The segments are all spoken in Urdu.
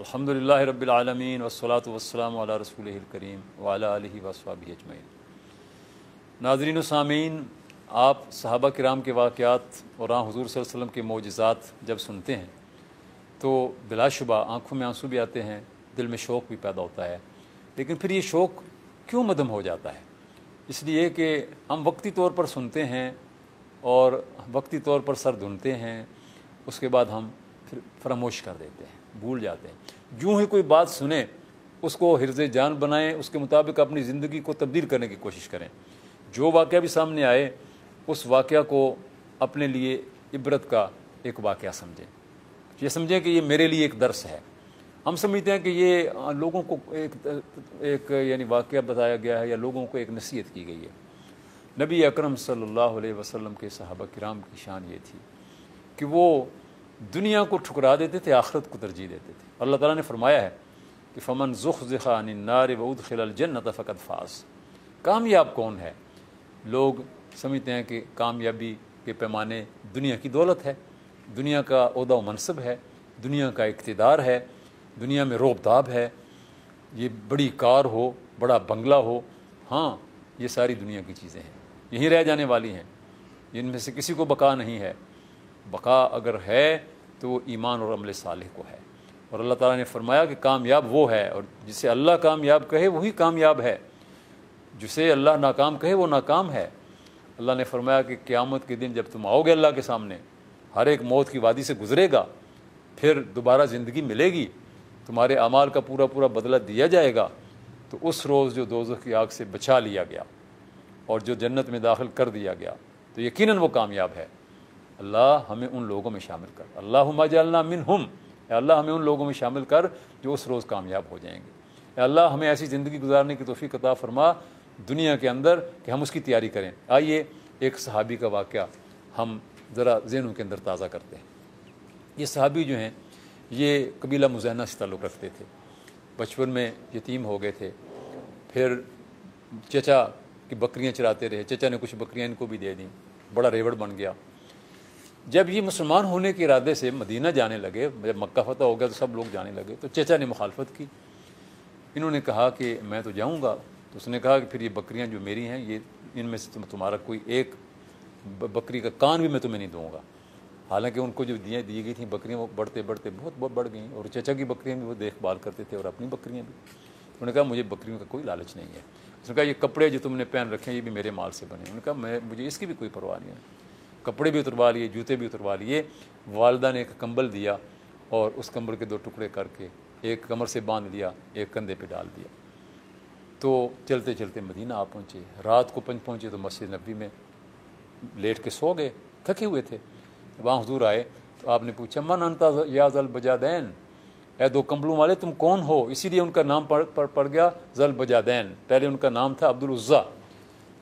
الحمدللہ رب العالمین والصلاة والسلام علی رسولہ الکریم وعلی آلہ وصحبہ اجمعین۔ ناظرین و سامعین، آپ صحابہ کرام کے واقعات اور حضور صلی اللہ علیہ وسلم کے معجزات جب سنتے ہیں تو بلا شبہ آنکھوں میں آنسو بھی آتے ہیں، دل میں شوق بھی پیدا ہوتا ہے۔ لیکن پھر یہ شوق کیوں مدھم ہو جاتا ہے؟ اس لیے کہ ہم وقتی طور پر سنتے ہیں اور وقتی طور پر سر دھنتے ہیں، اس کے بعد ہم پھر فراموش کر دیتے ہیں، بھول جاتے ہیں۔ یوں ہی کوئی بات سنیں، اس کو حرز جان بنائیں، اس کے مطابق اپنی زندگی کو تبدیل کرنے کی کوشش کریں۔ جو واقعہ بھی سامنے آئے اس واقعہ کو اپنے لیے عبرت کا ایک واقعہ سمجھیں، یہ سمجھیں کہ یہ میرے لیے ایک درس ہے۔ ہم سمجھتے ہیں کہ یہ لوگوں کو ایک یعنی واقعہ بتایا گیا ہے یا لوگوں کو ایک نصیحت کی گئی ہے۔ نبی اکرم صلی اللہ علیہ وسلم کے صحابہ کرام کی شان یہ تھی کہ وہ دنیا کو ٹھکرا دیتے تھے، آخرت کو ترجیح دیتے تھے۔ اللہ تعالیٰ نے فرمایا ہے کہ فمن زحزح عن النار وادخل الجنۃ فقد فاز۔ کامیاب کون ہے؟ لوگ سمجھتے ہیں کہ کامیابی کے پیمانے دنیا کی دولت ہے، دنیا کا عہدہ و منصب ہے، دنیا کا اقتدار ہے، دنیا میں روب داب ہے، یہ بڑی کار ہو، بڑا بنگلہ ہو۔ ہاں، یہ ساری دنیا کی چیزیں ہیں، یہیں رہ جانے والی ہیں، ان میں سے کسی کو بقا نہیں ہے۔ بقا اگر ہے تو وہ ایمان اور عمل صالح کو ہے۔ اور اللہ تعالیٰ نے فرمایا کہ کامیاب وہ ہے، اور جسے اللہ کامیاب کہے وہی کامیاب ہے، جسے اللہ ناکام کہے وہ ناکام ہے۔ اللہ نے فرمایا کہ قیامت کے دن جب تم آؤ گے اللہ کے سامنے، ہر ایک موت کی وادی سے گزرے گا، پھر دوبارہ زندگی ملے گی، تمہارے اعمال کا پورا پورا بدلہ دیا جائے گا، تو اس روز جو دوزخ کی آگ سے بچا لیا گیا اور جو جنت میں داخل کر دیا گیا تو یقیناً وہ کامیاب ہے۔ اللہ ہمیں ان لوگوں میں شامل کر، اللہم اجعلنا منہم، اے اللہ ہمیں ان لوگوں میں شامل کر جو اس روز کامیاب ہو جائیں گے۔ اے اللہ ہمیں ایسی زندگی گزارنے کی توفیق عطا فرما دنیا کے اندر کہ ہم اس کی تیاری کریں۔ آئیے ایک صحابی کا واقعہ ہم ذرا ذہنوں کے اندر تازہ کرتے ہیں۔ یہ صحابی جو ہیں یہ قبیلہ مزینہ سے تعلق رکھتے تھے، بچپن میں یتیم ہو گئے تھے، پھر چچا کی بکریاں چراتے رہے، چچا نے کچھ بکریاں ان کو بھی دے دیں، بڑا ریوڑ بن گیا۔ جب یہ مسلمان ہونے کے ارادے سے مدینہ جانے لگے، جب مکہ فتح ہو گیا تو سب لوگ جانے لگے، تو چچا نے مخالفت کی۔ انہوں نے کہا کہ میں تو جاؤں گا، تو اس نے کہا کہ پھر یہ بکریاں جو میری ہیں یہ ان میں سے تمہارا کوئی ایک بکری کا کان بھی میں تمہیں نہیں دوں گا۔ حالانکہ ان کو جو دی گئی تھیں بکریاں وہ بڑھتے بڑھتے بہت بڑھ گئیں، اور چچا کی بکریاں بھی وہ دیکھ بھال کرتے تھے اور اپنی بکریاں بھی۔ انہوں نے کہا مجھے بکریوں کا کوئی لالچ نہیں ہے۔ اس نے کہا یہ کپڑے جو تم نے پہن رکھے ہیں یہ بھی میرے مال سے بنے۔ انہوں نے کہا مجھے اس کی بھی کوئی پرواہ نہیں ہے۔ کپڑے بھی اتروا لیے، جوتے بھی اتروا لیے۔ والدہ نے ایک کمبل دیا اور اس کمبل کے 2 ٹکڑے کر کے ایک کمر سے باندھ لیا، ایک کندھے پہ ڈال دیا۔ تو چلتے چلتے مدینہ آ پہنچے، رات کو پہنچے تو مسجد نبوی میں لیٹ کے سو گئے، تھکے ہوئے تھے۔ وہاں حضور آئے تو آپ نے پوچھا من انت یا ذل بجادین، اے 2 کمبلوں والے تم کون ہو؟ اسی لیے ان کا نام پڑ گیا ذل بجادین۔ پہلے ان کا نام تھا عبد العزیٰ،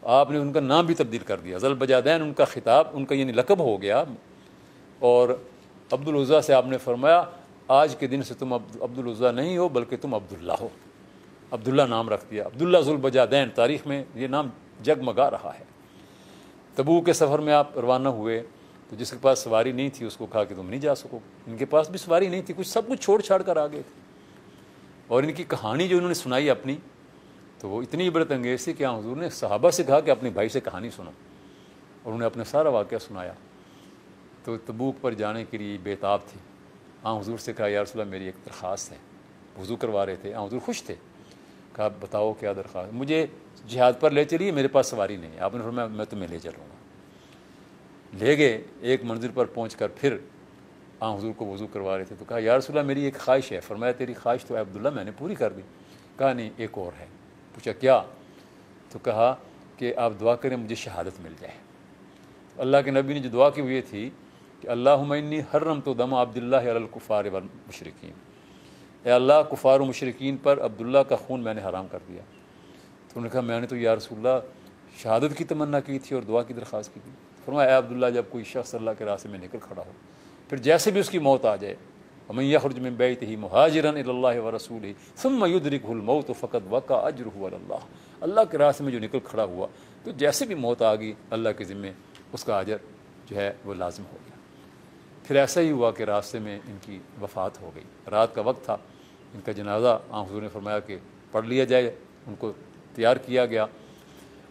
آپ نے ان کا نام بھی تبدیل کر دیا، ذل بجادین ان کا خطاب، ان کا یعنی لقب ہو گیا۔ اور عبد العزیٰ سے آپ نے فرمایا آج کے دن سے تم عبد العزیٰ نہیں ہو بلکہ تم عبداللہ ہو۔ عبداللہ نام رکھ دیا، عبداللہ ذو البجادین، تاریخ میں یہ نام جگمگا رہا ہے۔ تبوک کے سفر میں آپ روانہ ہوئے تو جس کے پاس سواری نہیں تھی اس کو کہا کہ تم نہیں جا سکو، ان کے پاس بھی سواری نہیں تھی، کچھ سب کچھ چھوڑ چھاڑ کر آ گئے تھے۔ اور ان کی کہانی جو انہوں نے سنائی اپنی تو وہ اتنی عبرت انگیز تھی کہ حضور نے صحابہ سے کہا کہ اپنے بھائی سے کہانی سنو، اور انہیں اپنا سارا واقعہ سنایا۔ تو تبوک پر جانے کے لیے بے تاب تھی۔ حضور سے کہا یا رسول اللہ میری ایک درخواست ہے، وضو کروا رہے تھے، حضور خوش تھے، کہا بتاؤ کیا درخواست؟ مجھے جہاد پر لے چلیے، میرے پاس سواری نہیں ہے۔ آپ نے فرمایا میں تمہیں لے چلوں گا۔ لے گئے، ایک منزل پر پہنچ کر پھر حضور کو وضو کروا رہے تھے تو کہا یا رسول اللہ میری ایک خواہش ہے۔ فرمایا تیری خواہش تو اے عبداللہ میں نے پوری کر دی۔ کہا نہیں ایک اور ہے۔ پوچھا کیا؟ تو کہا کہ آپ دعا کریں مجھے شہادت مل جائے۔ اللہ کے نبی نے جو دعا کی ہوئی تھی کہ اللہم انی حرمت دم عبداللہ علی الکفار والمشرکین، اے اللہ کفار و مشرکین پر عبداللہ کا خون میں نے حرام کر دیا۔ تو انہوں نے کہا میں نے تو یا رسول اللہ شہادت کی تمنا کی تھی اور دعا کی درخواست کی تھی۔ فرمایا اے عبداللہ جب کوئی شخص اللہ کے راستے میں نکل کھڑا ہو پھر جیسے بھی اس کی موت آ جائے ومن یخرج من بیتہ مہاجرا الی اللہ ورسولہ ثم یدرکہ الموت فقد وقع اجرہ علی اللہ، اللہ کے راستے میں جو نکل کھڑا ہوا تو جیسے بھی موت آ گئی اللہ کے ذمے اس کا اجر جو ہے وہ لازم ہو گیا۔ پھر ایسا ہی ہوا کہ راستے میں ان کی وفات ہو گئی، رات کا وقت تھا، ان کا جنازہ حضور نے فرمایا کہ پڑھ لیا جائے، ان کو تیار کیا گیا۔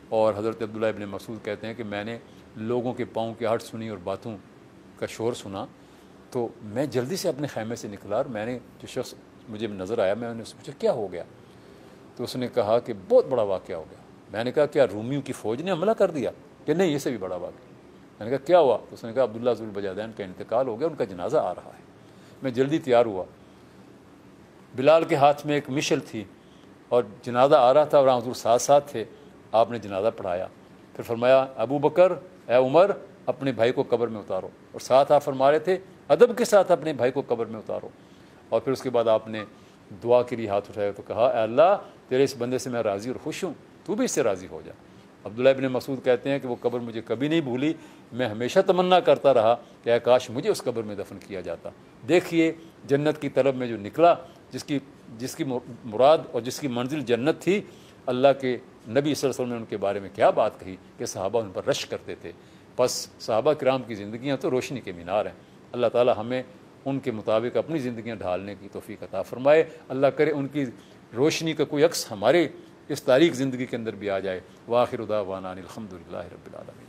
اور حضرت عبداللہ ابن مسعود کہتے ہیں کہ میں نے لوگوں کے پاؤں کی آہٹ سنی اور باتوں کا شور سنا، تو میں جلدی سے اپنے خیمے سے نکلا، اور میں نے جو شخص مجھے نظر آیا میں نے اس سے پوچھا کیا ہو گیا، تو اس نے کہا کہ بہت بڑا واقعہ ہو گیا۔ میں نے کہا کیا رومیوں کی فوج نے حملہ کر دیا؟ کہ نہیں، یہ سے بھی بڑا واقعہ۔ میں نے کہا کیا ہوا؟ تو اس نے کہا عبداللہ ذو البجادین کا انتقال ہو گیا، ان کا جنازہ آ رہا ہے۔ میں جلدی تیار ہوا، بلال کے ہاتھ میں ایک مشل تھی اور جنازہ آ رہا تھا، اور حضور ساتھ ساتھ تھے۔ آپ نے جنازہ پڑھایا، پھر فرمایا ابو بکر، اے عمر، اپنے بھائی کو قبر میں اتارو، اور ساتھ آپ فرما رہے تھے ادب کے ساتھ اپنے بھائی کو قبر میں اتارو۔ اور پھر اس کے بعد آپ نے دعا کے لیے ہاتھ اٹھایا تو کہا اے اللہ، تیرے اس بندے سے میں راضی اور خوش ہوں، تو بھی اس سے راضی ہو جا۔ عبداللہ ابن مسعود کہتے ہیں کہ وہ قبر مجھے کبھی نہیں بھولی، میں ہمیشہ تمنا کرتا رہا کہ اے کاش مجھے اس قبر میں دفن کیا جاتا۔ دیکھیے جنت کی طلب میں جو نکلا، جس کی مراد اور جس کی منزل جنت تھی، اللہ کے نبی صلی اللہ علیہ وسلم نے ان کے بارے میں کیا بات کہی کہ صحابہ ان پر رش کرتے تھے۔ بس صحابہ کرام کی زندگیاں تو روشنی کے مینار ہیں۔ اللہ تعالی ہمیں ان کے مطابق اپنی زندگیاں ڈھالنے کی توفیق عطا فرمائے۔ اللہ کرے ان کی روشنی کا کوئی عکس ہمارے اس تاریک زندگی کے اندر بھی آ جائے۔ وآخر دعوانا الحمدللہ رب العالمین۔